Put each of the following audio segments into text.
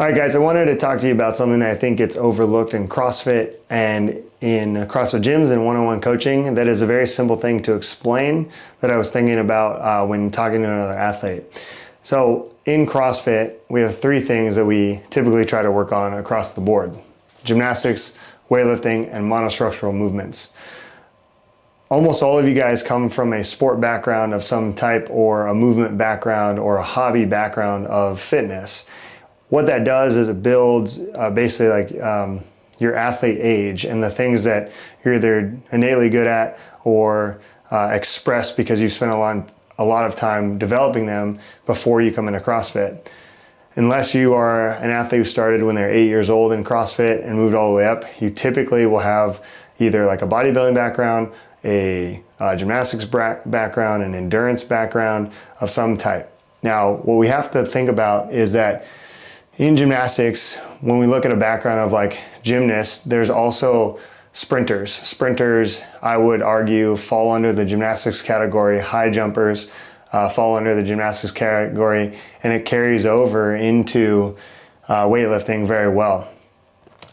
All right, guys, I wanted to talk to you about something that I think gets overlooked in CrossFit and in CrossFit gyms and one-on-one coaching. That is a very simple thing to explain that I was thinking about when talking to another athlete. So in CrossFit, we have three things that we typically try to work on across the board: gymnastics, weightlifting, and monostructural movements. Almost all of you guys come from a sport background of some type, or a movement background, or a hobby background of fitness. What that does is it builds basically like your athlete age and the things that you're either innately good at or express because you spent a lot of time developing them before you come into CrossFit. Unless you are an athlete who started when they're 8 years old in CrossFit and moved all the way up, you typically will have either like a bodybuilding background, a gymnastics background, an endurance background of some type. Now, what we have to think about is that in gymnastics, when we look at a background of like gymnasts, there's also sprinters. Sprinters, I would argue, fall under the gymnastics category. High jumpers fall under the gymnastics category, and it carries over into weightlifting very well.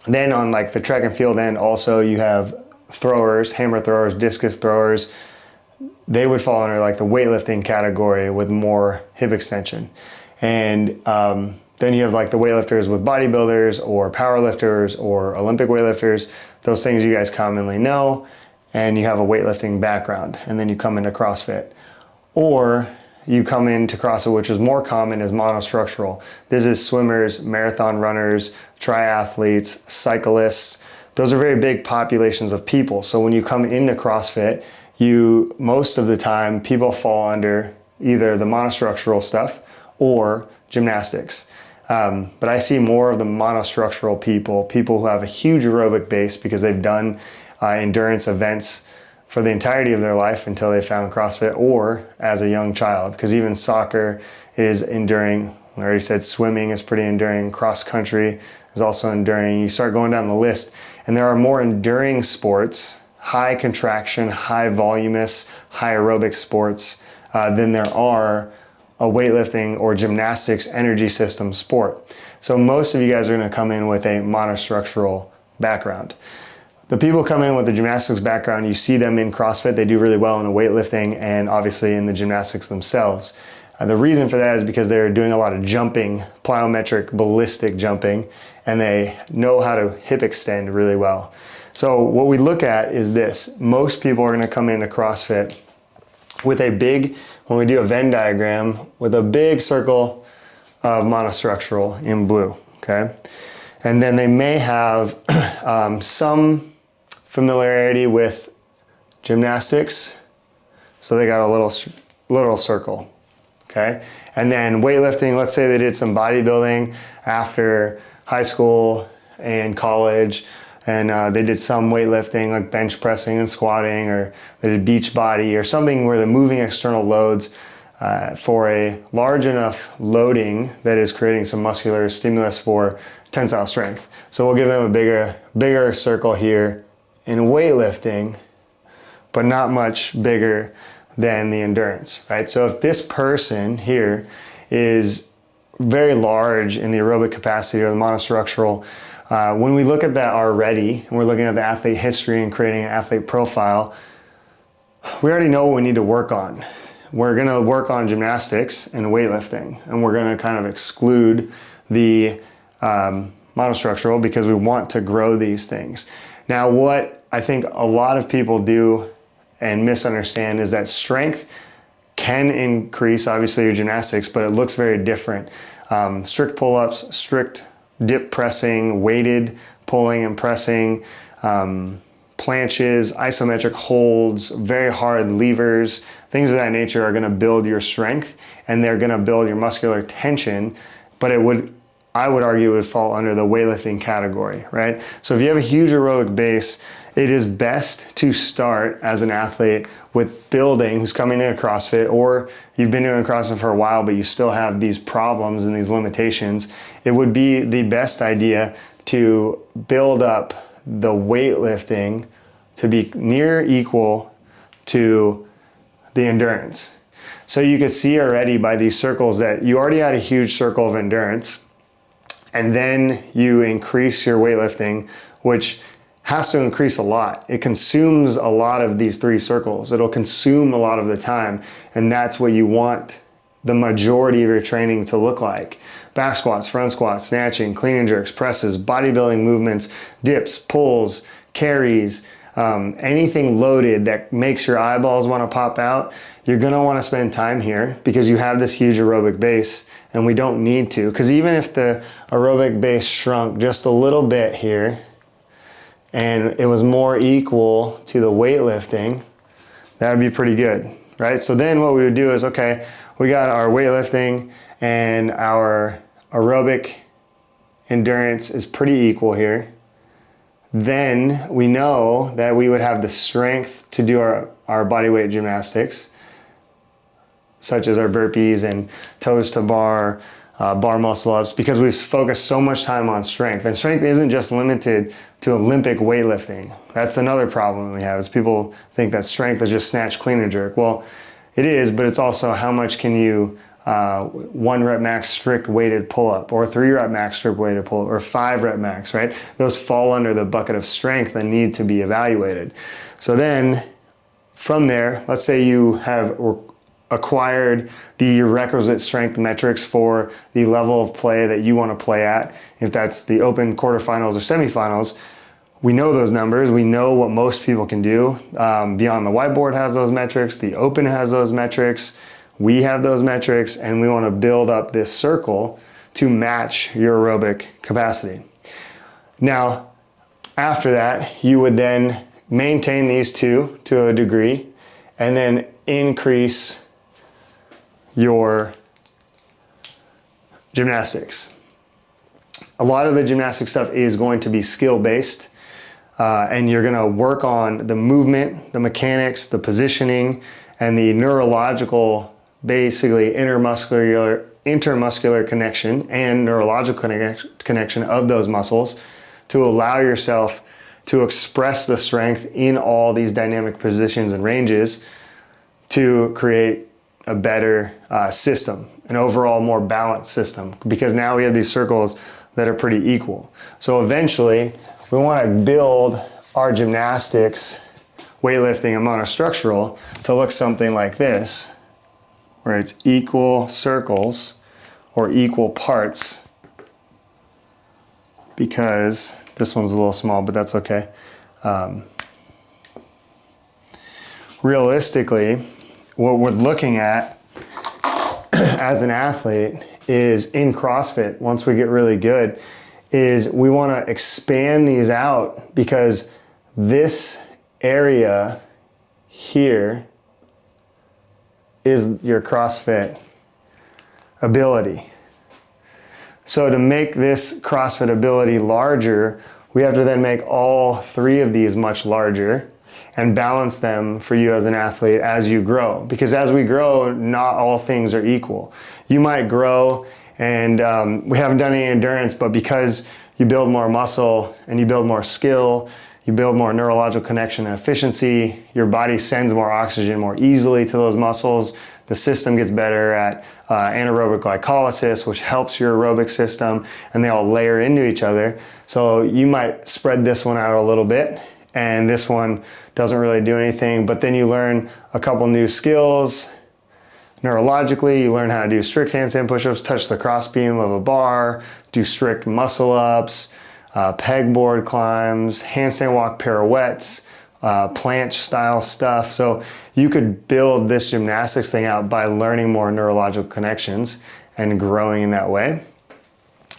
Then on like the track and field end, also you have throwers, hammer throwers, discus throwers. They would fall under like the weightlifting category with more hip extension. And then you have like the weightlifters with bodybuilders or powerlifters or Olympic weightlifters, those things you guys commonly know, and you have a weightlifting background, and then you come into CrossFit. Or you come into CrossFit, which is more common, as monostructural. This is swimmers, marathon runners, triathletes, cyclists. Those are very big populations of people. So when you come into CrossFit, most of the time, people fall under either the monostructural stuff or gymnastics. But I see more of the monostructural people who have a huge aerobic base because they've done endurance events for the entirety of their life until they found CrossFit, or as a young child, because even soccer is enduring. I already said swimming is pretty enduring. Cross country is also enduring. You start going down the list, and there are more enduring sports, high contraction, high voluminous, high aerobic sports than there are a weightlifting or gymnastics energy system sport. So most of you guys are going to come in with a monostructural background. The people come in with a gymnastics background, you see them in CrossFit, they do really well in the weightlifting and obviously in the gymnastics themselves. The reason for that is because they're doing a lot of jumping, plyometric, ballistic jumping, and they know how to hip extend really well. So what we look at is this: most people are going to come into CrossFit with a big, when we do a Venn diagram, with a big circle of monostructural in blue, okay? And then they may have some familiarity with gymnastics, so they got a little circle, okay? And then weightlifting, let's say they did some bodybuilding after high school and college, and they did some weightlifting like bench pressing and squatting, or they did beach body or something where they're moving external loads for a large enough loading that is creating some muscular stimulus for tensile strength. So we'll give them a bigger circle here in weightlifting, but not much bigger than the endurance, right? So if this person here is very large in the aerobic capacity or the monostructural, when we look at that already, and we're looking at the athlete history and creating an athlete profile, we already know what we need to work on. We're going to work on gymnastics and weightlifting, and we're going to kind of exclude the monostructural because we want to grow these things. Now, what I think a lot of people do and misunderstand is that strength can increase, obviously, your gymnastics, but it looks very different. Strict pull-ups, strict dip pressing, weighted pulling and pressing, planches, isometric holds, very hard levers, things of that nature are going to build your strength, and they're going to build your muscular tension, but I would argue it would fall under the weightlifting category, right? So if you have a huge aerobic base, it is best to start as an athlete with building, who's coming into CrossFit, or you've been doing CrossFit for a while, but you still have these problems and these limitations. It would be the best idea to build up the weightlifting to be near equal to the endurance. So you could see already by these circles that you already had a huge circle of endurance, And then you increase your weightlifting, which has to increase a lot. It consumes a lot of these 3 circles. It'll consume a lot of the time, and that's what you want the majority of your training to look like. Back squats, front squats, snatching, clean and jerks, presses, bodybuilding movements, dips, pulls, carries, anything loaded that makes your eyeballs want to pop out. You're going to want to spend time here because you have this huge aerobic base, and we don't need to. Because even if the aerobic base shrunk just a little bit here and it was more equal to the weightlifting, that would be pretty good, right? So then what we would do is, okay, we got our weightlifting and our aerobic endurance is pretty equal here. Then we know that we would have the strength to do our bodyweight gymnastics, such as our burpees and toes to bar, bar muscle ups, because we've focused so much time on strength. And strength isn't just limited to Olympic weightlifting. That's another problem we have, is people think that strength is just snatch, clean and jerk. Well, it is, but it's also how much can you 1 rep max strict weighted pull-up, or 3 rep max strict weighted pull-up, or 5 rep max, right? Those fall under the bucket of strength and need to be evaluated. So then from there, let's say you have acquired the requisite strength metrics for the level of play that you want to play at. If that's the open, quarterfinals, or semifinals, we know those numbers. We know what most people can do. Beyond the Whiteboard has those metrics. The Open has those metrics. We have those metrics, and we want to build up this circle to match your aerobic capacity. Now, after that, you would then maintain these 2 to a degree, and then increase your gymnastics. A lot of the gymnastic stuff is going to be skill-based, and you're going to work on the movement, the mechanics, the positioning, and the neurological, basically intermuscular connection and neurological connection of those muscles to allow yourself to express the strength in all these dynamic positions and ranges to create a better system, an overall more balanced system, because now we have these circles that are pretty equal. So eventually we want to build our gymnastics, weightlifting, and monostructural to look something like this, where it's equal circles or equal parts, because this one's a little small, but that's okay. Realistically, what we're looking at as an athlete is in CrossFit, once we get really good, is we want to expand these out, because this area here is your CrossFit ability. So to make this CrossFit ability larger, we have to then make all 3 of these much larger and balance them for you as an athlete as you grow. Because as we grow, not all things are equal. You might grow and we haven't done any endurance, but because you build more muscle and you build more skill, you build more neurological connection and efficiency, your body sends more oxygen more easily to those muscles. The system gets better at anaerobic glycolysis, which helps your aerobic system, and they all layer into each other. So you might spread this one out a little bit, and this one doesn't really do anything, but then you learn a couple new skills. Neurologically, you learn how to do strict handstand push-ups, touch the crossbeam of a bar, do strict muscle-ups, pegboard climbs, handstand walk pirouettes, planche style stuff. So you could build this gymnastics thing out by learning more neurological connections and growing in that way.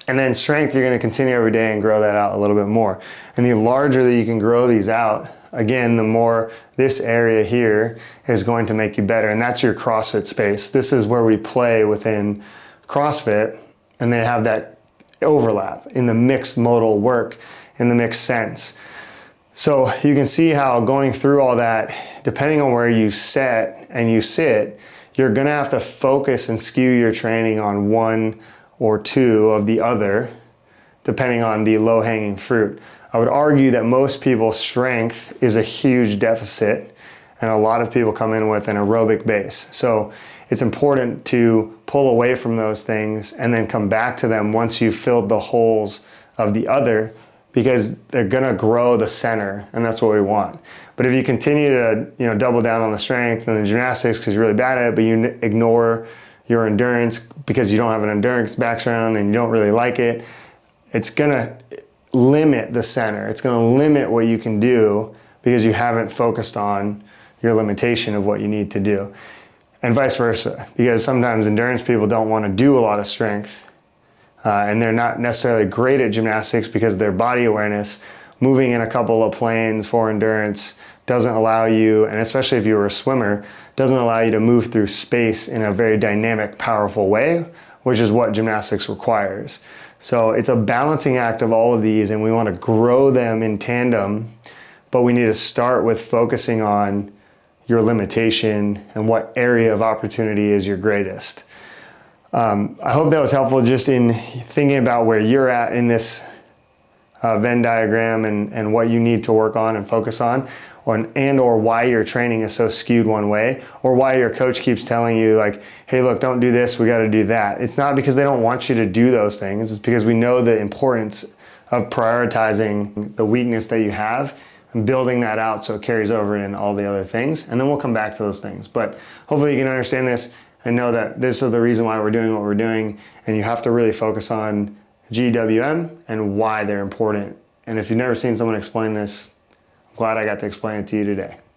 And then strength, you're going to continue every day and grow that out a little bit more. And the larger that you can grow these out, again, the more this area here is going to make you better. And that's your CrossFit space. This is where we play within CrossFit, and they have that overlap in the mixed modal work, in the mixed sense. So you can see how going through all that, depending on where you set and you sit, you're going to have to focus and skew your training on one or two of the other, depending on the low-hanging fruit. I would argue that most people's strength is a huge deficit, and a lot of people come in with an aerobic base. So it's important to pull away from those things and then come back to them once you've filled the holes of the other, because they're gonna grow the center, and that's what we want. But if you continue to double down on the strength and the gymnastics because you're really bad at it, but you ignore your endurance because you don't have an endurance background and you don't really like it, it's gonna limit the center. It's gonna limit what you can do because you haven't focused on your limitation of what you need to do. And vice versa, because sometimes endurance people don't want to do a lot of strength, and they're not necessarily great at gymnastics because their body awareness, moving in a couple of planes for endurance, doesn't allow you, and especially if you were a swimmer, doesn't allow you to move through space in a very dynamic, powerful way, which is what gymnastics requires. So it's a balancing act of all of these, and we want to grow them in tandem, but we need to start with focusing on your limitation and what area of opportunity is your greatest. I hope that was helpful just in thinking about where you're at in this Venn diagram and what you need to work on and focus on, or why your training is so skewed one way, or why your coach keeps telling you like, hey, look, don't do this, we got to do that. It's not because they don't want you to do those things. It's because we know the importance of prioritizing the weakness that you have and building that out so it carries over in all the other things. And then we'll come back to those things. But hopefully you can understand this and know that this is the reason why we're doing what we're doing. And you have to really focus on GWM and why they're important. And if you've never seen someone explain this, I'm glad I got to explain it to you today.